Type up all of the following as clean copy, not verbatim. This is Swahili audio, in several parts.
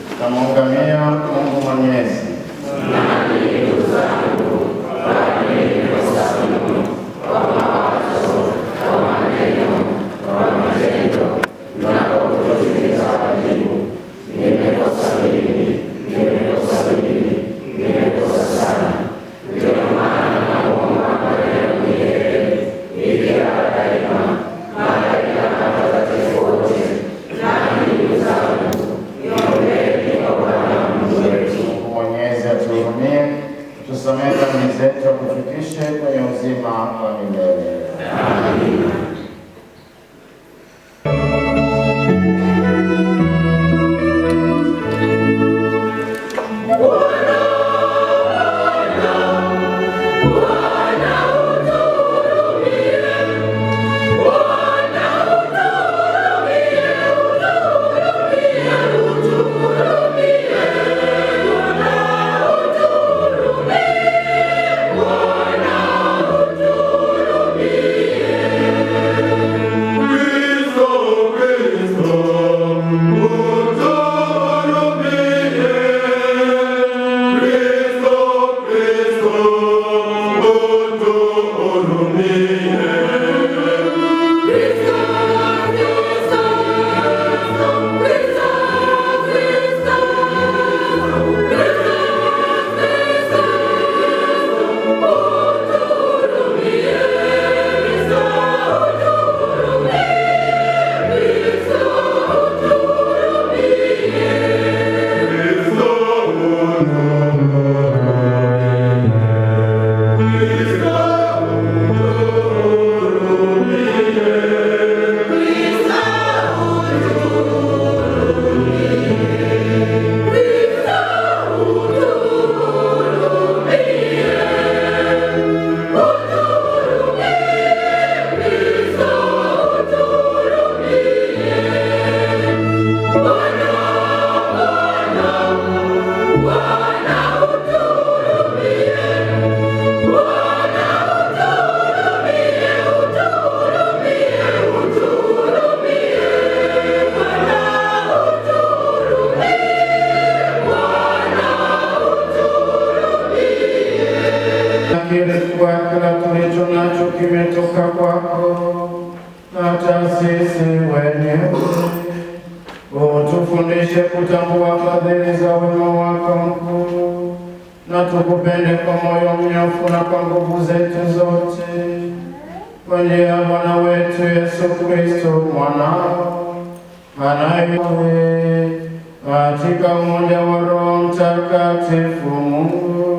Tunamuungamia Mungu Mwenyezi. Tusamehe dhambi zetu, tufikishe kwenye uzima wa milele. Amina. Kila tulicho nacho kimetoka kwako, na hata sisi wenyewe utufundishe kutambua fadhili za wema wako mkuu, na tukupende kwa moyo mnyofu na kwa nguvu zetu zote, kwa njia ya Bwana wetu Yesu Kristo mwanao, anayewe katika umoja wa Roho Mtakatifu Mungu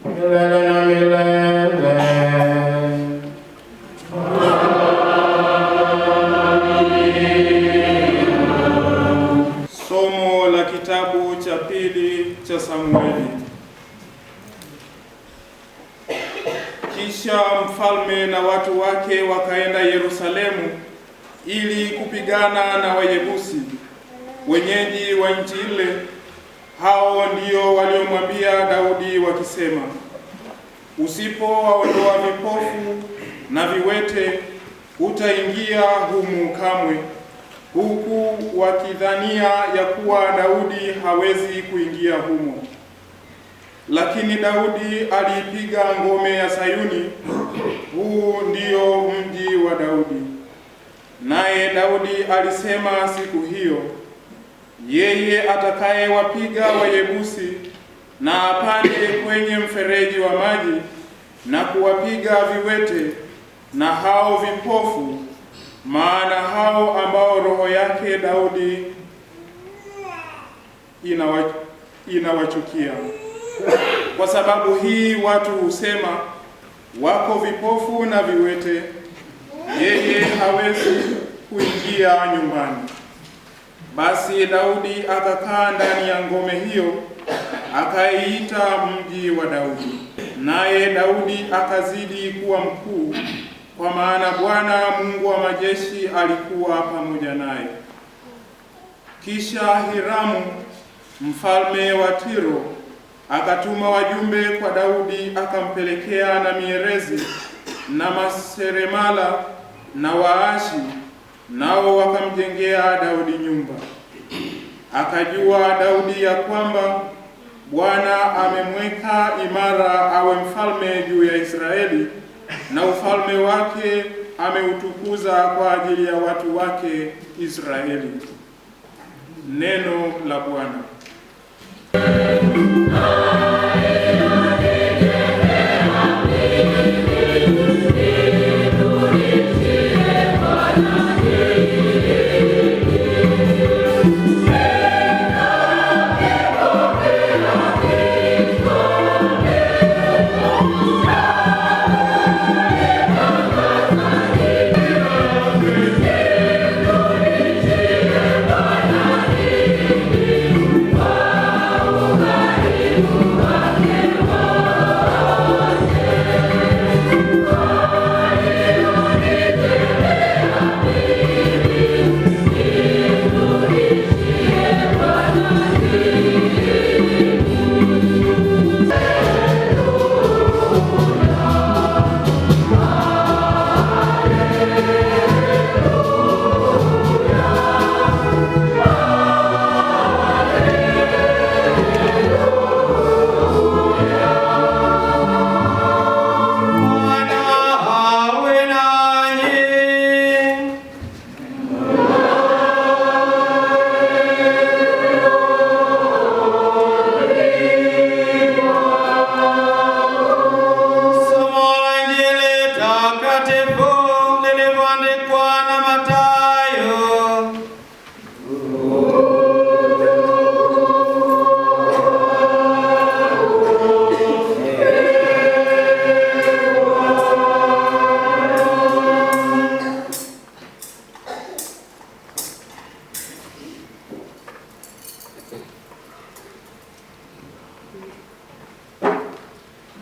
milele na milele. Somo la kitabu cha pili cha Samueli. Kisha mfalme na watu wake wakaenda Yerusalemu ili kupigana na Wayebusi, wenyeji wa nchi ile. Hao ndio waliomwambia Daudi wakisema, usipowaondoa vipofu na viwete hutaingia humu kamwe, huku wakidhania ya kuwa Daudi hawezi kuingia humo. Lakini Daudi aliipiga ngome ya Sayuni, huu ndio mji wa Daudi. Naye Daudi alisema siku hiyo, yeye atakayewapiga Wayebusi na apande kwenye mfereji wa maji na kuwapiga viwete na hao vipofu, maana hao ambao roho yake Daudi inawachukia. Kwa sababu hii watu husema, wako vipofu na viwete, yeye hawezi kuingia nyumbani. Basi Daudi akakaa ndani ya ngome hiyo, akaiita mji wa Daudi. Naye Daudi akazidi kuwa mkuu, kwa maana Bwana Mungu wa majeshi alikuwa pamoja naye. Kisha Hiramu mfalme wa Tiro akatuma wajumbe kwa Daudi, akampelekea na mierezi na maseremala na waashi, nao wakamjengea Daudi nyumba. Akajua Daudi ya kwamba Bwana amemweka imara awe mfalme juu ya Israeli, na ufalme wake ameutukuza kwa ajili ya watu wake Israeli. Neno la Bwana.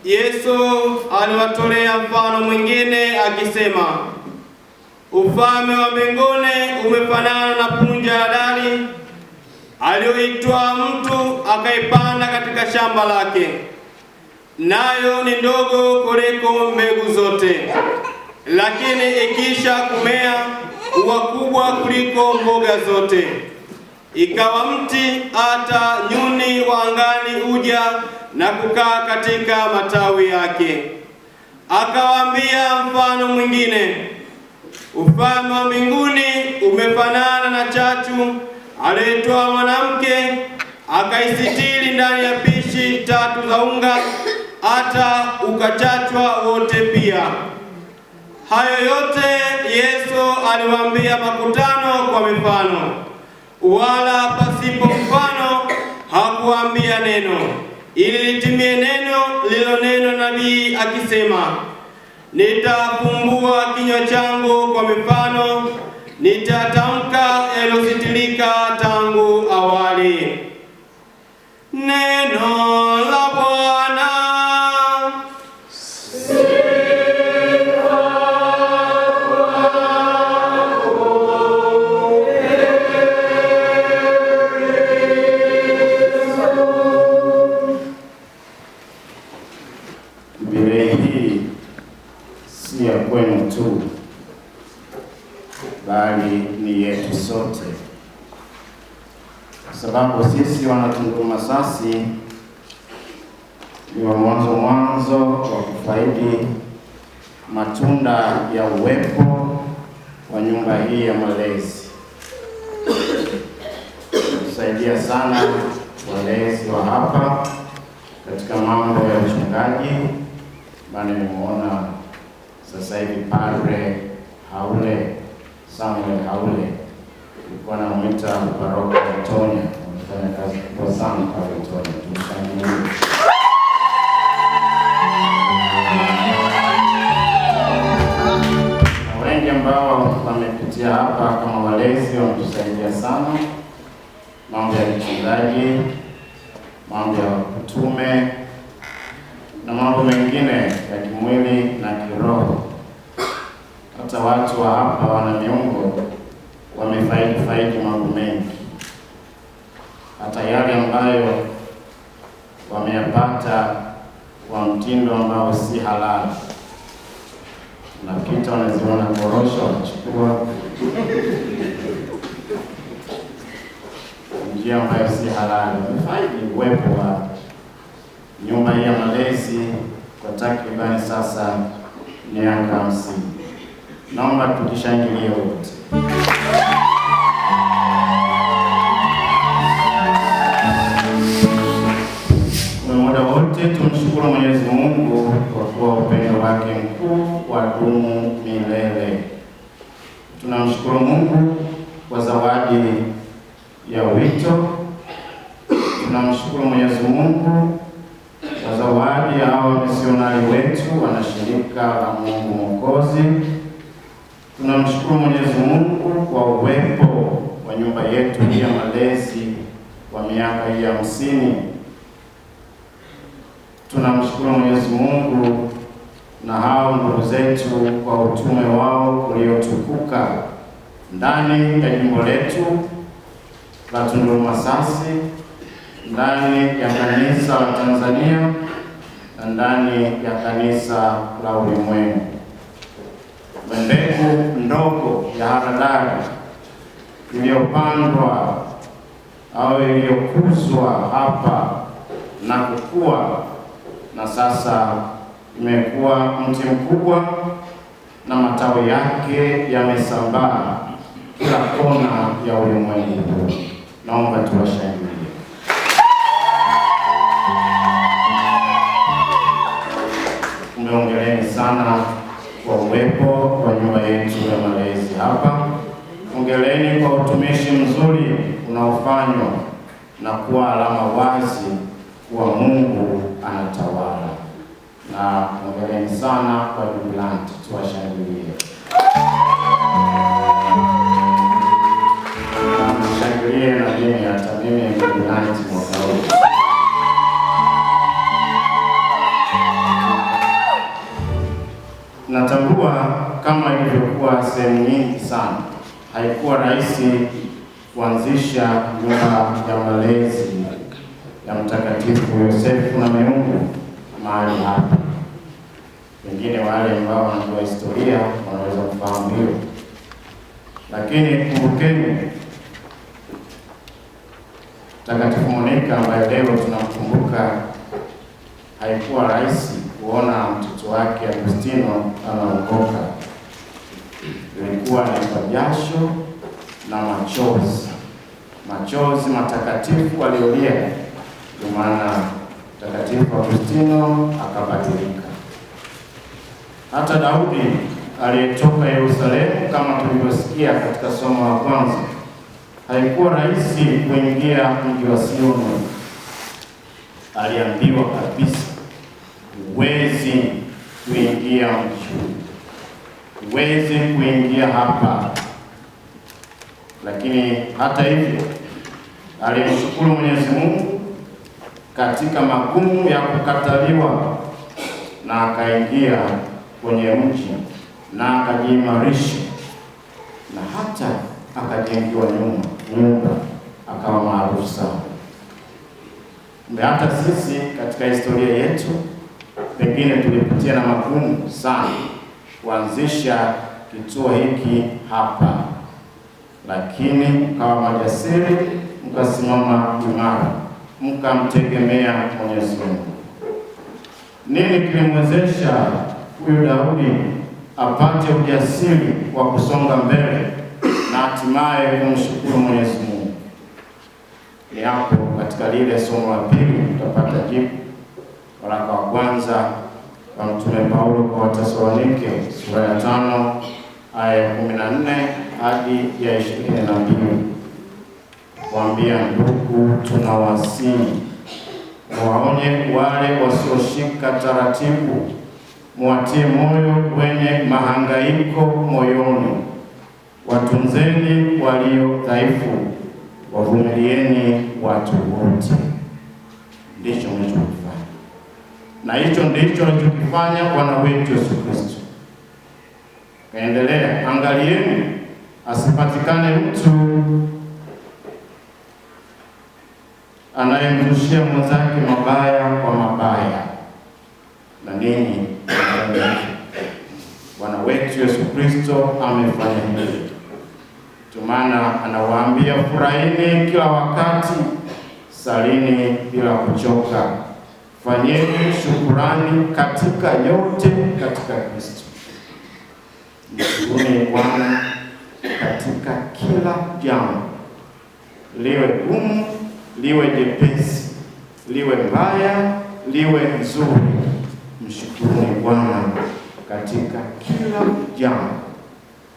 Yesu aliwatolea mfano mwingine akisema, ufalme wa mbinguni umefanana na punje ya haradali aliyoitwaa mtu akaipanda katika shamba lake. Nayo ni ndogo kuliko mbegu zote, lakini ikisha kumea huwa kubwa kuliko mboga zote, ikawa mti, hata nyuni wa angani huja na kukaa katika matawi yake. Akawaambia mfano mwingine, ufalme wa mbinguni umefanana na chachu aliyoitoa mwanamke, akaisitiri ndani ya pishi 3 za unga, hata ukachachwa wote pia. Hayo yote Yesu aliwaambia makutano kwa mifano, wala pasipo mfano hakuambia neno, ili litimie neno lililonenwa nabii akisema, nitafumbua kinywa changu kwa mifano, nitatamka yaliyositirika tangu awali. Neno la Bwana. Biblia hii si ya kwenu tu, bali ni yetu sote, kwa sababu sisi Wanatunduru Masasi ni wa mwanzo wa kufaidi matunda ya uwepo wa nyumba hii ya malezi. Tusaidia sana walezi wa hapa katika mambo ya uchungaji, maana nimeona sasa hivi Padre Haule Samuel Haule alikuwa anamwita paroko Antonia, anafanya kazi kubwa sana kwa Antonia. Tumshangilie. Wengi ambao wamepitia hapa kama walezi wametusaidia sana, mambo ya uchungaji, mambo ya utume na mambo mengine ya kimwili na kiroho. Hata watu wa hapa wana miungo wamefaidi mambo mengi, hata yale ambayo wameyapata kwa mtindo ambao si halali. Unapita wanaziona korosho, wanachukua njia ambayo si halali. Wamefaidi uwepo wa nyumba hii ya malezi kwa takribani sasa miaka 50. Naomba tukishangilie wote. Kwa muda wote tumshukuru Mwenyezi Mungu kwa kuwa upendo wake mkuu wadumu milele. Tunamshukuru Mungu kwa zawadi ya wito. Tunamshukuru Mwenyezi Mungu kwa zawadi ya hawa misionari wetu, wanashirika la Mungu Mwokozi. Tunamshukuru Mwenyezi Mungu kwa uwepo wa nyumba yetu hii ya malezi kwa miaka hii 50. Tunamshukuru Mwenyezi Mungu na hao ndugu zetu kwa utume wao uliotukuka ndani ya jimbo letu la Tunduru Masasi, ndani ya kanisa la Tanzania na ndani ya kanisa la ulimwengu. Mbegu ndogo ya haradali iliyopandwa au iliyokuzwa hapa na kukua, na sasa imekuwa mti mkubwa na matawi yake yamesambaa kila kona ya ulimwengu. Naomba tuwashangilie. Hongereni sana kwa uwepo wa nyumba yetu ya malezi hapa. Hongereni kwa utumishi mzuri unaofanywa na kuwa alama wazi kuwa Mungu anatawala. Na hongereni sana kwa jubilanti, tuwashangilie. Shangilie na mimi, hata mimi ni jubilanti mwaka huu. Natambua kama ilivyokuwa sehemu nyingi sana, haikuwa rahisi kuanzisha nyumba ya malezi ya Mtakatifu Yosefu na Miungu mahali hapa. Wengine wale ambao wanajua historia wanaweza kufahamu hilo, lakini kumbukeni Mtakatifu Monica ambaye leo tunamkumbuka, haikuwa rahisi kuona mtoto wake Agustino anaokoka. Ilikuwa ni kwa jasho na machozi matakatifu waliolia. Kwa maana Mtakatifu Agustino akabadilika. Hata Daudi aliyetoka Yerusalemu, kama tulivyosikia katika somo la kwanza, haikuwa rahisi kuingia mji wa Sioni. Aliambiwa kabisa, huwezi kuingia mji, huwezi kuingia hapa. Lakini hata hivyo alimshukuru Mwenyezi Mungu katika magumu ya kukataliwa, na akaingia kwenye mji na akajiimarisha, na hata akajengiwa nyumba akawa maarufu sana. Hata sisi katika historia yetu pengine tulipitia na magumu sana kuanzisha kituo hiki hapa, lakini mkawa majasiri, mkasimama imara, mkamtegemea Mwenyezi Mungu. Nini kilimwezesha huyu Daudi apate ujasiri wa kusonga mbele na hatimaye kumshukuru Mwenyezi Mungu? Ni hapo katika lile somo la pili tutapata jibu Waraka wa kwanza wa Mtume Paulo kwa Wathesalonike sura ya 5 aya ya 14 hadi ya 22. Kuambia ndugu, tunawasihi waonye wale wasioshika taratibu, muwatie moyo wenye mahangaiko moyoni, watunzeni walio dhaifu, wavumilieni watu wote. Ndicho mlichokifanya, na hicho ndicho alichokifanya Bwana wetu Yesu Kristo. Kaendelea, angalieni asipatikane mtu anayemrushia mwenzake mabaya kwa mabaya, na ninyi Bwana wetu Yesu Kristo amefanya hivyo. Maana anawaambia, furahini kila wakati, salini bila kuchoka, fanyeni shukurani katika yote katika Kristo. Mshukuruni Bwana katika kila jambo, liwe gumu, liwe jepesi, liwe mbaya, liwe nzuri. Mshukuruni Bwana katika kila jambo.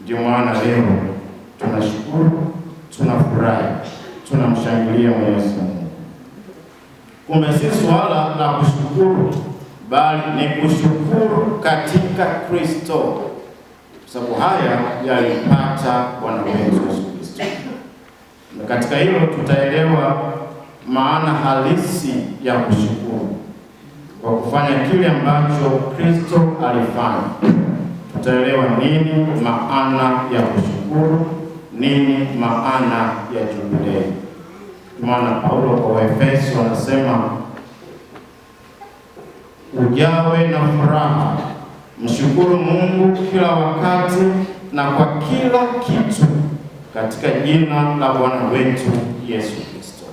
Ndio maana leo tunashukuru, tunafurahi, tunamshangilia Mwenyezi Mungu. Kumbe si swala la kushukuru, bali ni kushukuru katika Kristo, kwa sababu haya yalipata Bwana wetu Yesu Kristo. Na katika hilo tutaelewa maana halisi ya kushukuru kwa kufanya kile ambacho Kristo alifanya. Tutaelewa nini maana ya kushukuru, nini maana ya jubilei. Maana Paulo kwa Waefeso anasema, ujawe na furaha, mshukuru Mungu kila wakati na kwa kila kitu katika jina la Bwana wetu Yesu Kristo.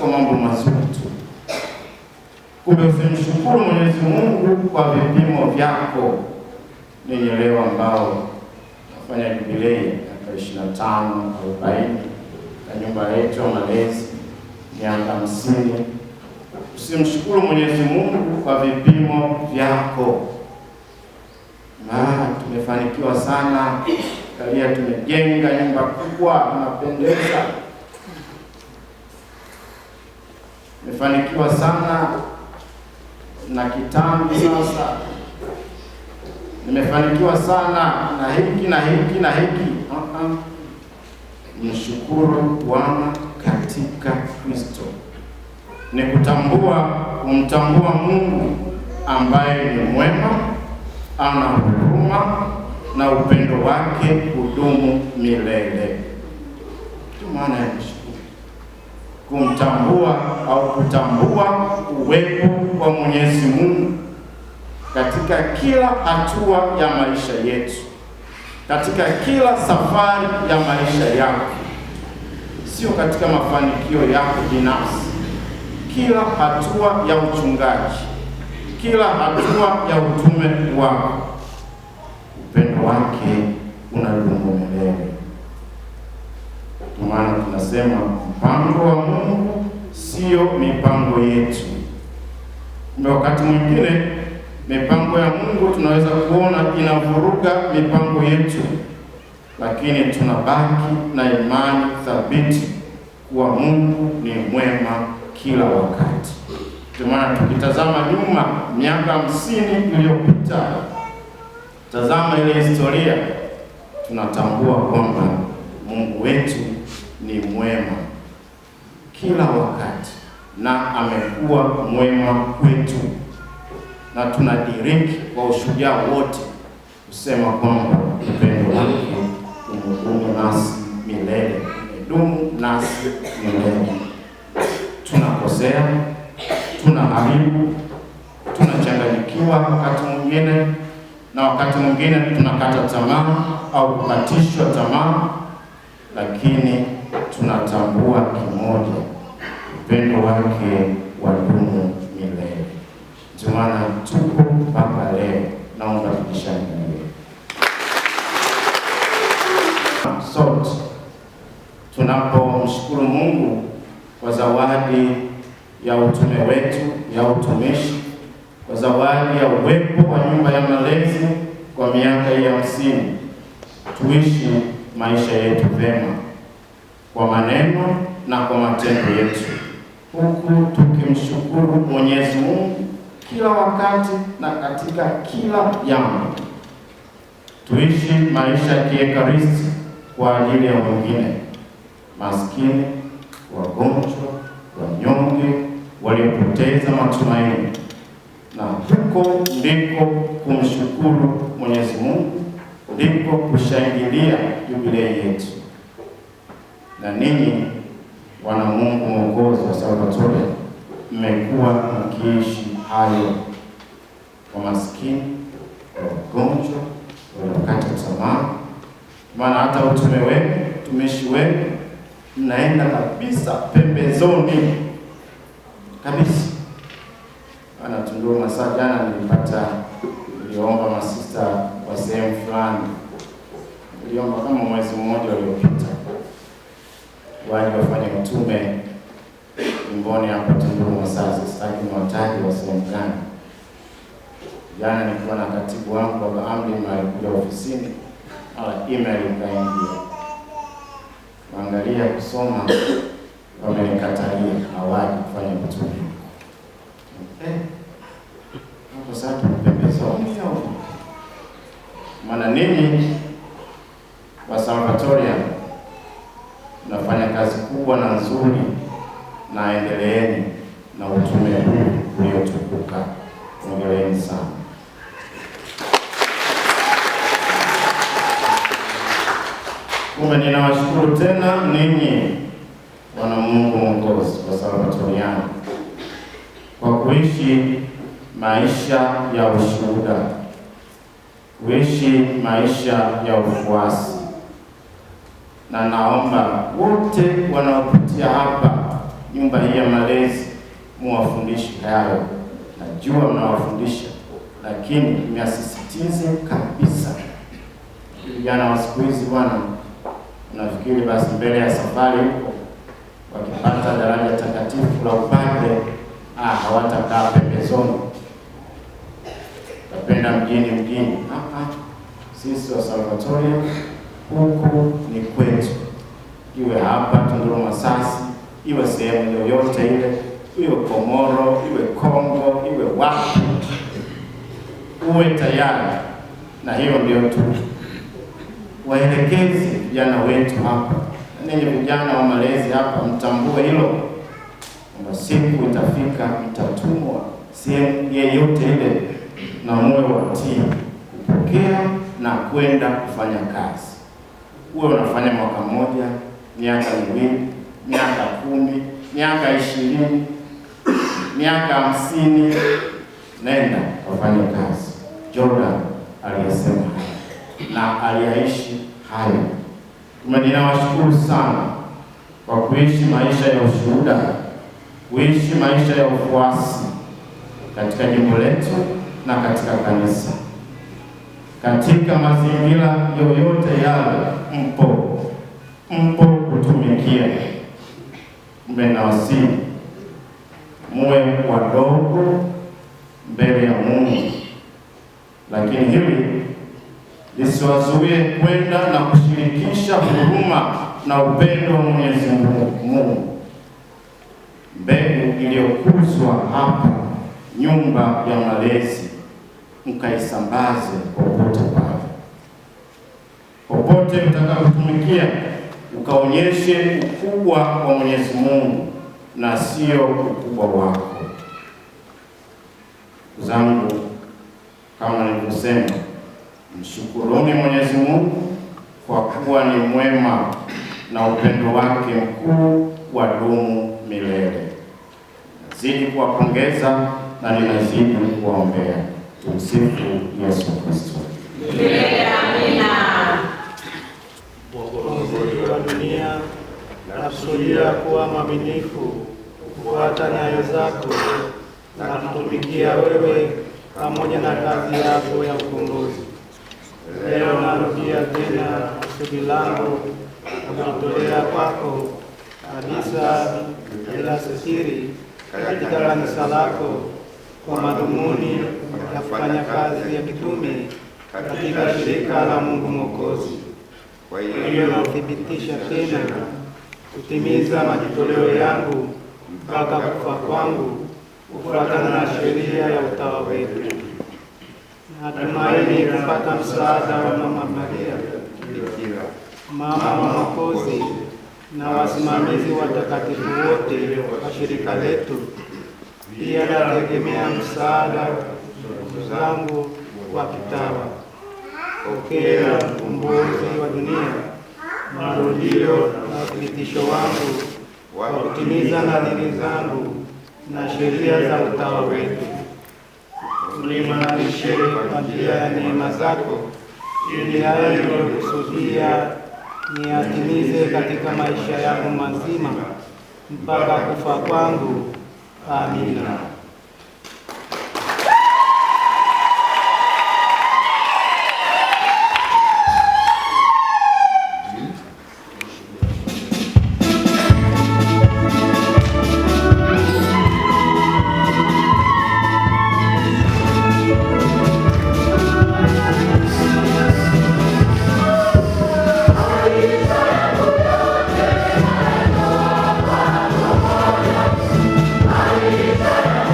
Kwa mambo mazuri tu. Kumbe usimshukuru Mwenyezi Mungu kwa vipimo vyako. Ninyi leo ambao nafanya jubilei ya 25, 40 na nyumba yetu ya malezi miaka 50, usimshukuru Mwenyezi Mungu kwa vipimo vyako. Tumefanikiwa sana, kalia tumejenga nyumba kubwa, tunapendeza. Tumefanikiwa sana na kitambi sasa. Nimefanikiwa sana na hiki na hiki na hiki. Mshukuru Bwana katika Kristo. Ni kumtambua Mungu ambaye ni mwema, ana huruma na upendo wake hudumu milele. Maana ya kushukuru, kumtambua au kutambua uwepo wa Mwenyezi Mungu katika kila hatua ya maisha yetu, katika kila safari ya maisha yako, sio katika mafanikio yako binafsi. Kila hatua ya uchungaji, kila hatua ya utume wako, upendo wake unadumu milele. Kwa maana tunasema mpango wa Mungu sio mipango yetu. Wakati mwingine mipango ya Mungu tunaweza kuona inavuruga mipango yetu, lakini tunabaki na imani thabiti kuwa Mungu ni mwema kila wakati. Kwa maana tukitazama nyuma miaka 50 iliyopita, tazama ile historia, tunatambua kwamba Mungu wetu ni mwema kila wakati na amekuwa mwema kwetu, na tunadiriki kwa ushujaa wote kusema kwamba upendo wake umedumu nasi milele, umedumu nasi milele. Tunakosea, tunaharibu, tunachanganyikiwa wakati mwingine, na wakati mwingine tunakata tamaa au kukatishwa tamaa, lakini tunatambua kimoja, upendo wake wadumu milele. Ndio maana tupo mpaka leo. Naomba tukishangilie sote tunapomshukuru Mungu kwa zawadi ya utume wetu, ya utumishi, kwa zawadi ya uwepo wa nyumba ya malezi kwa miaka hii 50. Tuishi maisha yetu vema kwa maneno na kwa matendo yetu, huku tukimshukuru Mwenyezi Mungu kila wakati na katika kila jambo. Tuishi maisha ya kiekaristi kwa ajili ya wengine, maskini, wagonjwa, wanyonge, waliopoteza matumaini, na huko ndiko kumshukuru Mwenyezi Mungu, ndiko kushangilia jubilei yetu. Na ninyi wana Mungu Mwokozi wa Salvatore, mmekuwa mkiishi hayo kwa maskini, wagonjwa, waliokata tamaa. Maana hata utumishi wenu mnaenda kabisa pembezoni kabisa. Ana Tunduru Masaa, jana niliomba masista wa sehemu fulani, niliomba kama mwezi mmoja uliopita waje wafanye utume jimboni hapa Tunduru Masaa. Sitaki niwataje wa sehemu gani. Jana nilikuwa na katibu wangu Baba Amdi alikuja ofisini, email ikaingia, waangalia kusoma, wamenikatalia hawaji kufanya utume. Hapo sasa pembezoni au maana ninyi wa Salvatore nafanya kazi kubwa na nzuri, na endeleeni na utume huu uliotukuka. Hongereni sana. Kumbe ninawashukuru tena ninyi wana Mungu Mwokozi wa Salvatore kwa kuishi maisha ya ushuhuda, kuishi maisha ya ufuasi. Na naomba wote wanaopitia hapa nyumba hii ya malezi muwafundishe hayo. Najua mnawafundisha, lakini niasisitize kabisa, vijana wa siku hizi bwana, unafikiri basi mbele ya safari huko wakipata daraja takatifu la upadre hawatakaa pembezoni, tapenda mjini. Sisi wa Salvatore huku ni kwetu, iwe hapa Tunduru Masasi, iwe sehemu yoyote ile, iwe Komoro, iwe Kongo, iwe wapi, uwe tayari. Na hiyo ndio tu waelekezi vijana wetu hapa. Ninyi vijana wa malezi hapa, mtambue hilo, kwamba siku itafika mtatumwa sehemu yeyote ile, na moyo watii kupokea na kwenda kufanya kazi. Uwe unafanya mwaka mmoja, miaka miwili, miaka 10, miaka 20, miaka 50, nenda kufanya kazi. Jordan aliyesema na aliyaishi hayo. Ninawashukuru sana kwa kuishi maisha ya ushuhuda, kuishi maisha ya ufuasi katika jimbo letu na katika kanisa. Katika mazingira yoyote yale mpo kutumikia. Mmenawasihi muwe wadogo mbele ya Mungu, lakini hili lisiwazuie kwenda na kushirikisha huruma na upendo wa Mwenyezi Mungu. Mbegu iliyokuzwa hapa nyumba ya malezi mkaisambaze popote pale. Popote mtakapotumikia, ukaonyeshe ukubwa wa Mwenyezi Mungu na sio ukubwa wako. Zangu, kama nilivyosema, mshukuruni Mwenyezi Mungu kwa kuwa ni mwema na upendo wake mkuu wadumu milele. Nazidi kuwapongeza na ninazidi kuwaombea. Tumsifu Yesu Kristo. Amina. Mwokozi wa dunia, nakusudia kuwa mwaminifu, kufuata nyayo zako na kutumikia wewe pamoja na kazi yako ya ukombozi. Leo narudia tena kusudi langu na kujitolea kwako kabisa bila siri katika kanisa lako, kwa madhumuni ya kufanya kazi ya kitume katika shirika la Mungu Mwokozi. Kwa hiyo nathibitisha tena kutimiza majitoleo yangu mpaka kufa kwangu kufuatana na sheria ya utawa wetu. Natumaini kupata msaada wa Mama Maria Bikira, mama wa Mwokozi, na wasimamizi watakatifu wote wa shirika letu. Pia nategemea msaada ndugu zangu wa kitawa. Pokea ukombozi wa dunia, marudio na uthibitisho wangu wa kutimiza nadhiri zangu na sheria za utawa wetu. Uniimarishe kwa njia ya neema zako, ili haya niliyokusudia niyatimize katika maisha yangu mazima mpaka kufa kwangu. Amina. Amen.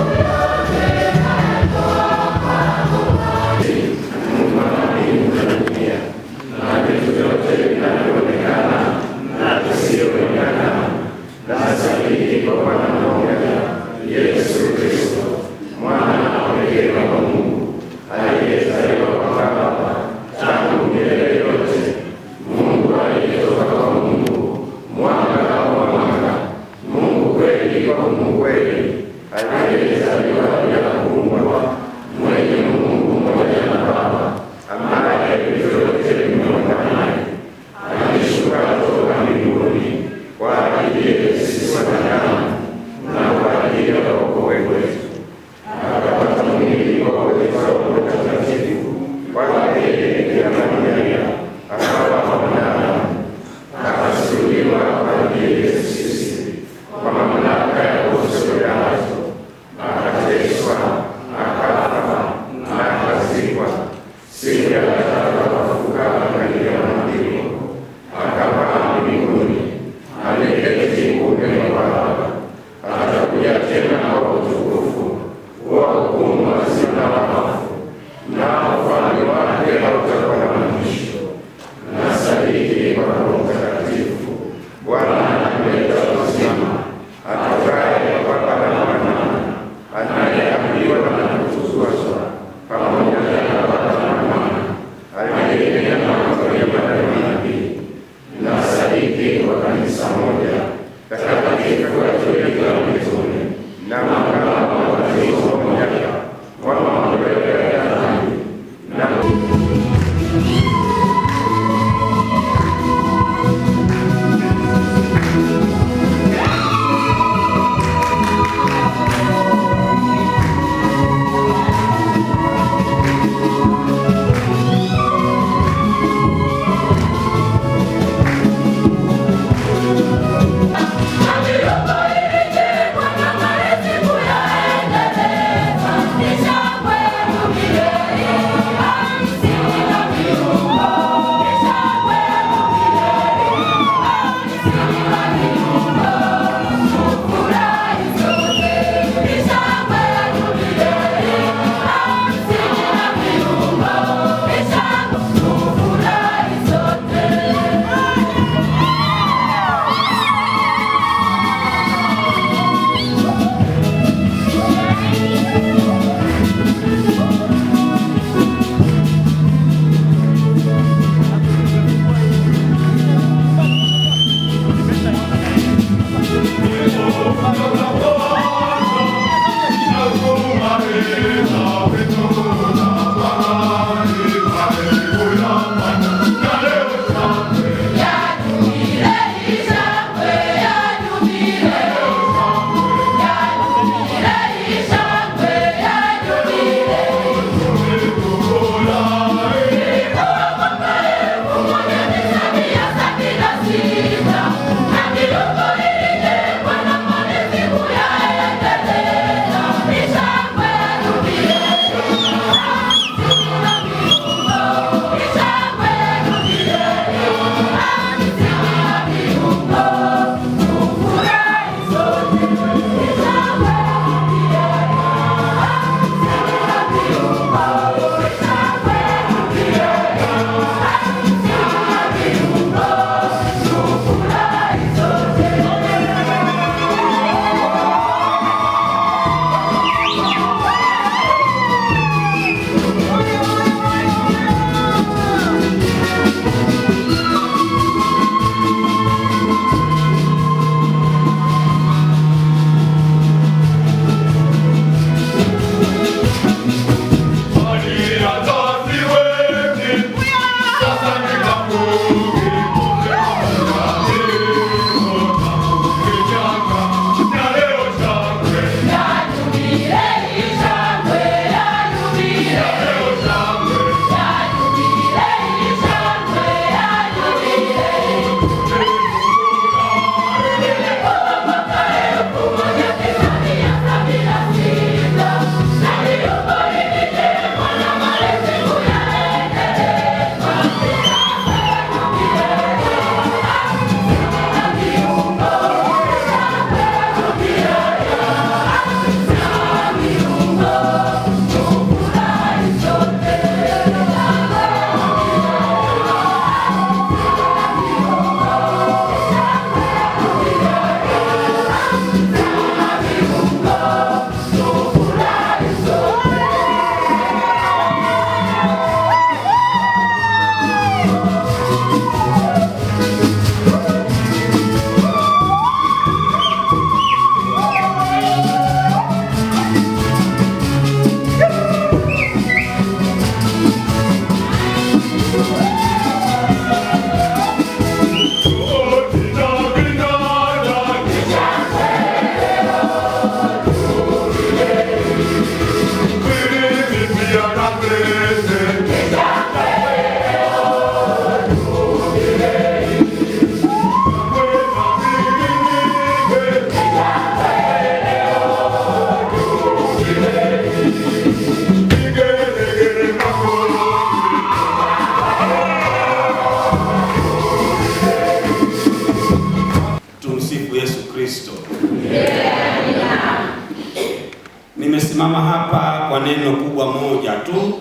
moja tu,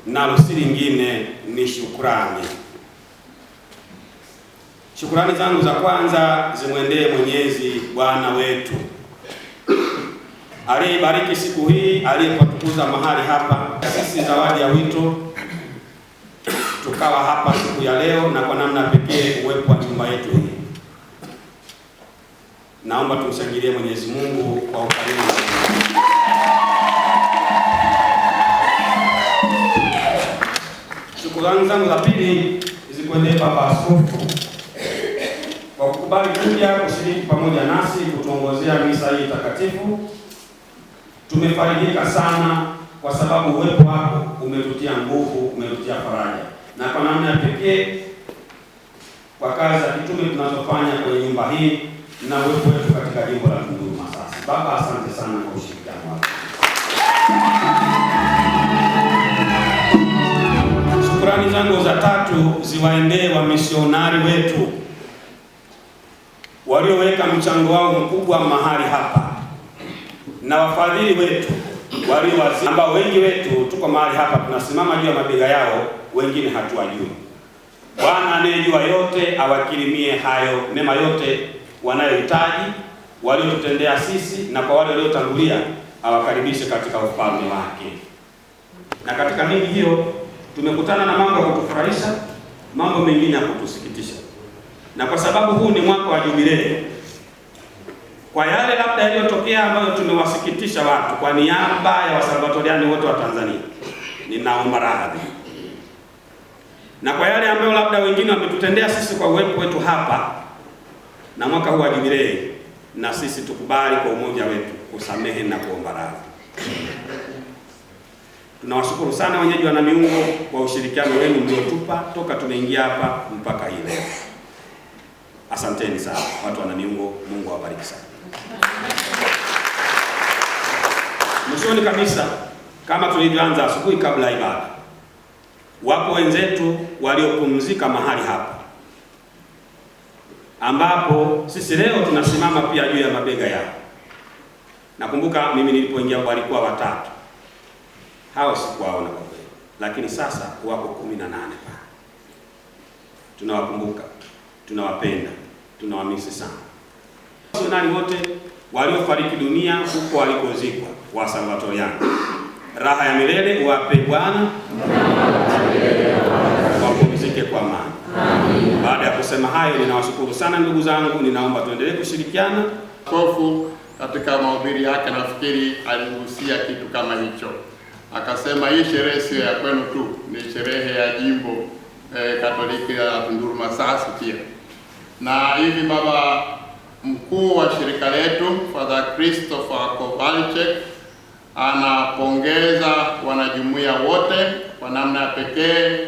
nalo si lingine, ni shukrani. Shukrani zangu za kwanza zimwendee Mwenyezi Bwana wetu aliyebariki siku hii, aliyepatukuza mahali hapa, sisi zawadi ya wito tukawa hapa siku ya leo, na kwa namna pekee uwepo wa nyumba yetu hii. Naomba tumshangilie Mwenyezi Mungu kwa ukarimu. Shukrani zangu za pili zikwendee Baba Askofu kwa kukubali kuja kushiriki pamoja nasi kutuongozea misa hii takatifu. Tumefarijika sana kwa sababu uwepo wako umetutia nguvu, umetutia faraja, na kwa namna ya pekee kwa kazi za kitume tunazofanya kwenye nyumba hii na uwepo wetu katika jimbo la Tunduru Masasi. Baba, asante sana kwa ushirikiano wako. Shukrani zangu za tatu ziwaendee wamisionari wetu walioweka mchango wao mkubwa mahali hapa, na wafadhili wetu waliowazi, ambao wengi wetu tuko mahali hapa tunasimama juu ya mabega yao, wengine hatuwajui. Bwana anayejua yote awakirimie hayo mema yote wanayohitaji, waliotutendea sisi, na kwa wale waliotangulia awakaribishe katika ufalme wake. Na katika miji hiyo tumekutana na mambo ya kutufurahisha, mambo mengine ya kutusikitisha. Na kwa sababu huu ni mwaka wa jubilei, kwa yale labda yaliyotokea ambayo tumewasikitisha watu, kwa niaba ya Wasalvatoriani wote wa Tanzania ninaomba radhi. Na kwa yale ambayo labda wengine wametutendea sisi kwa uwepo wetu hapa, na mwaka huu wa jubilei, na sisi tukubali kwa umoja wetu kusamehe na kuomba radhi. Tunawashukuru sana wenyeji wa Namiungo kwa ushirikiano wenu mliotupa toka tumeingia hapa mpaka hii leo. Asanteni sana watu wa Namiungo, Mungu awabariki sana. Mwishoni kabisa, kama tulivyoanza asubuhi kabla ya ibada, wapo wenzetu waliopumzika mahali hapa, ambapo sisi leo tunasimama pia juu ya mabega yao. Nakumbuka mimi nilipoingia walikuwa watatu, hao sikuwaona kwa kweli, lakini sasa wako 18 pa. Tunawakumbuka, tunawapenda, tunawamisi sana. Wamisionari wote waliofariki dunia huko walikozikwa, wa Salvatoriani, raha ya milele uwape Bwana, wapumzike kwa amani. Baada ya kusema hayo, ninawashukuru sana ndugu zangu, ninaomba tuendelee kushirikiana. Askofu katika mahubiri yake nafikiri aligusia kitu kama hicho. Akasema hii sherehe sio ya kwenu tu, ni sherehe ya jimbo Katoliki la Tunduru Masasi pia. Na hivi baba mkuu wa shirika letu Father Christopher Kowalczyk anapongeza wanajumuiya wote kwa namna ya pekee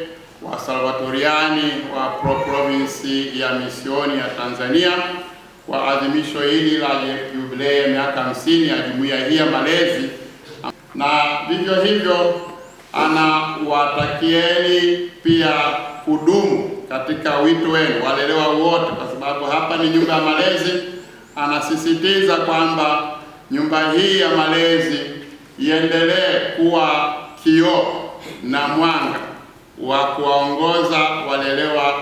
wa Salvatoriani wa provinsi ya misioni ya Tanzania kwa adhimisho hili la jubilei ya miaka 50 ya jumuiya hii ya malezi, na vivyo hivyo anawatakieni pia kudumu katika wito wenu, walelewa wote, kwa sababu hapa ni nyumba ya malezi. Anasisitiza kwamba nyumba hii ya malezi iendelee kuwa kioo na mwanga wa kuwaongoza walelewa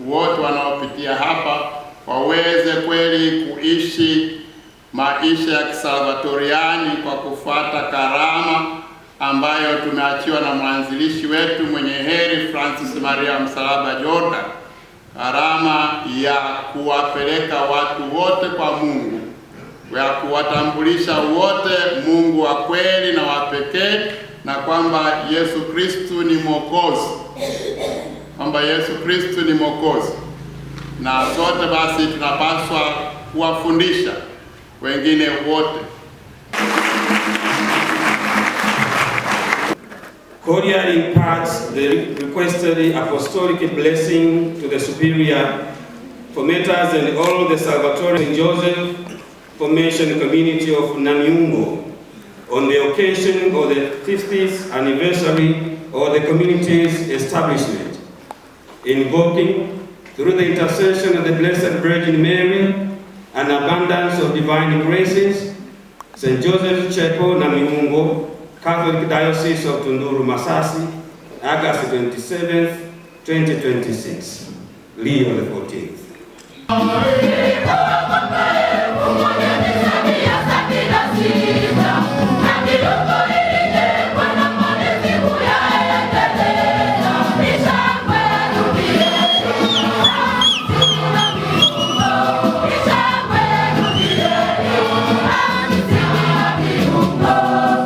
wote wanaopitia hapa waweze kweli kuishi maisha ya kisalvatoriani kwa kufuata karama ambayo tumeachiwa na mwanzilishi wetu mwenye heri Francis Maria Msalaba Jordan, karama ya kuwapeleka watu wote kwa Mungu, ya kuwatambulisha wote Mungu wa kweli na wa pekee, na kwamba Yesu Kristo ni Mwokozi, kwamba Yesu Kristo ni Mwokozi. Na sote basi tunapaswa kuwafundisha wengine wote. Cordially imparts the requested apostolic blessing to the Superior Formators and all the Salvatore St. Joseph Formation Community of Namiungo on the occasion of the 50th anniversary of the community's establishment, invoking through the intercession of the Blessed Virgin Mary an abundance of divine graces, St. Joseph's Chapel, Namiungo, Catholic Diocese of Tunduru Masasi, August 27th, 2026. Leo the 14th.